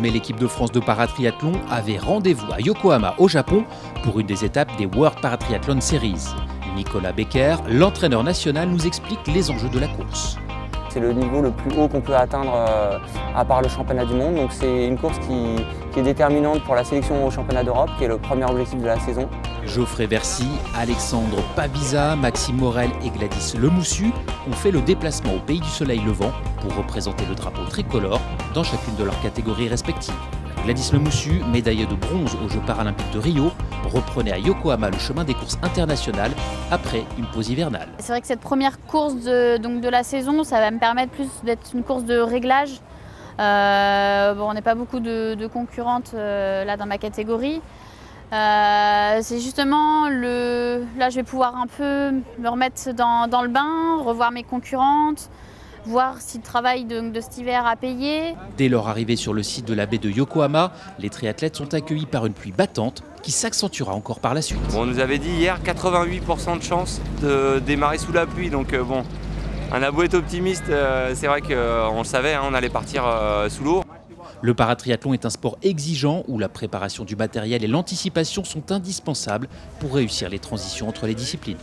Désormais, l'équipe de France de paratriathlon avait rendez-vous à Yokohama au Japon pour une des étapes des World Paratriathlon Series. Nicolas Becker, l'entraîneur national, nous explique les enjeux de la course. C'est le niveau le plus haut qu'on peut atteindre à part le championnat du monde. Donc c'est une course qui est déterminante pour la sélection au championnat d'Europe, qui est le premier objectif de la saison. Geoffrey Vercy, Alexandre Pavisa, Maxime Morel et Gladys Lemoussu ont fait le déplacement au Pays du Soleil Levant pour représenter le drapeau tricolore dans chacune de leurs catégories respectives. Gladys Lemoussu, médaillée de bronze aux Jeux paralympiques de Rio, reprenait à Yokohama le chemin des courses internationales après une pause hivernale. C'est vrai que cette première course de la saison, ça va me permettre plus d'être une course de réglage. On n'est pas beaucoup de concurrentes là dans ma catégorie. C'est justement là je vais pouvoir un peu me remettre dans le bain, revoir mes concurrentes, voir si le travail de cet hiver a payé. Dès leur arrivée sur le site de la baie de Yokohama, les triathlètes sont accueillis par une pluie battante qui s'accentuera encore par la suite. On nous avait dit hier 88% de chance de démarrer sous la pluie, donc on a beau être optimiste, c'est vrai qu'on le savait, on allait partir sous l'eau. Le paratriathlon est un sport exigeant où la préparation du matériel et l'anticipation sont indispensables pour réussir les transitions entre les disciplines.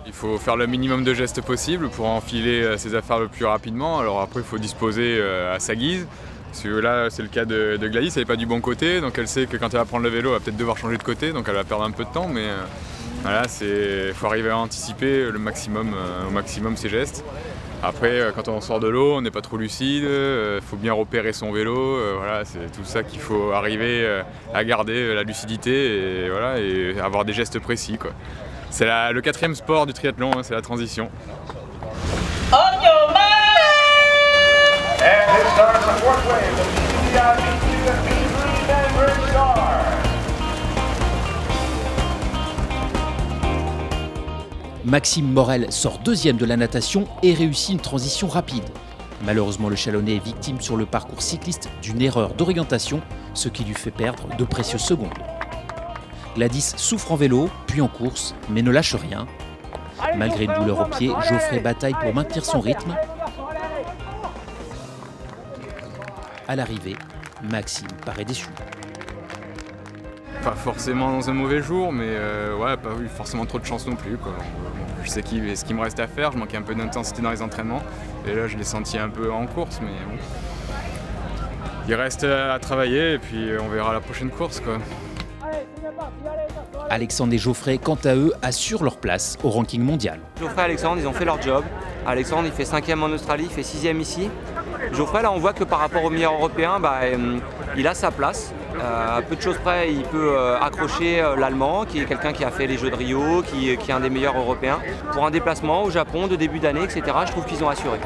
Il faut faire le minimum de gestes possible pour enfiler ses affaires le plus rapidement. Alors après, il faut disposer à sa guise. Parce que là, c'est le cas de Gladys, elle n'est pas du bon côté, donc elle sait que quand elle va prendre le vélo, elle va peut-être devoir changer de côté, donc elle va perdre un peu de temps, mais voilà, il faut arriver à anticiper au maximum ses gestes. Après, quand on sort de l'eau, on n'est pas trop lucide, il faut bien repérer son vélo, voilà, c'est tout ça qu'il faut arriver à garder, la lucidité et, voilà, et avoir des gestes précis, quoi. C'est le quatrième sport du triathlon, hein, c'est la transition. Maxime Morel sort deuxième de la natation et réussit une transition rapide. Malheureusement, le Chalonnais est victime sur le parcours cycliste d'une erreur d'orientation, ce qui lui fait perdre de précieuses secondes. Gladys souffre en vélo, puis en course, mais ne lâche rien. Malgré une douleur au pied, Geoffrey bataille pour maintenir son rythme. À l'arrivée, Maxime paraît déçu. Pas forcément dans un mauvais jour, mais ouais, pas eu forcément trop de chance non plus, quoi. Je sais ce qu'il me reste à faire, je manquais un peu d'intensité dans les entraînements, et là je l'ai senti un peu en course, mais bon. Il reste à travailler, et puis on verra la prochaine course, quoi. Alexandre et Geoffrey, quant à eux, assurent leur place au ranking mondial. Geoffrey et Alexandre, ils ont fait leur job. Alexandre, il fait 5e en Australie, il fait 6e ici. Geoffrey, là, on voit que par rapport au meilleur européen, il a sa place. À peu de choses près, il peut accrocher l'Allemand, qui est quelqu'un qui a fait les Jeux de Rio, qui est un des meilleurs européens. Pour un déplacement au Japon de début d'année, etc., je trouve qu'ils ont assuré.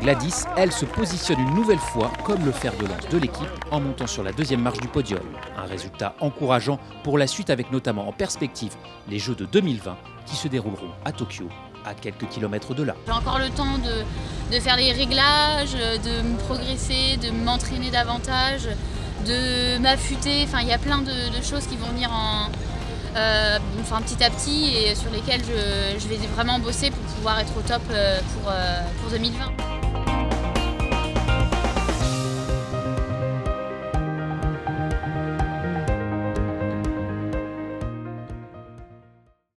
Gladys, elle, se positionne une nouvelle fois comme le fer de lance de l'équipe en montant sur la deuxième marche du podium. Un résultat encourageant pour la suite avec notamment en perspective les Jeux de 2020 qui se dérouleront à Tokyo, à quelques kilomètres de là. J'ai encore le temps de faire les réglages, de me progresser, de m'entraîner davantage, de m'affûter. Enfin, il y a plein de choses qui vont venir petit à petit et sur lesquelles je vais vraiment bosser pour pouvoir être au top pour 2020.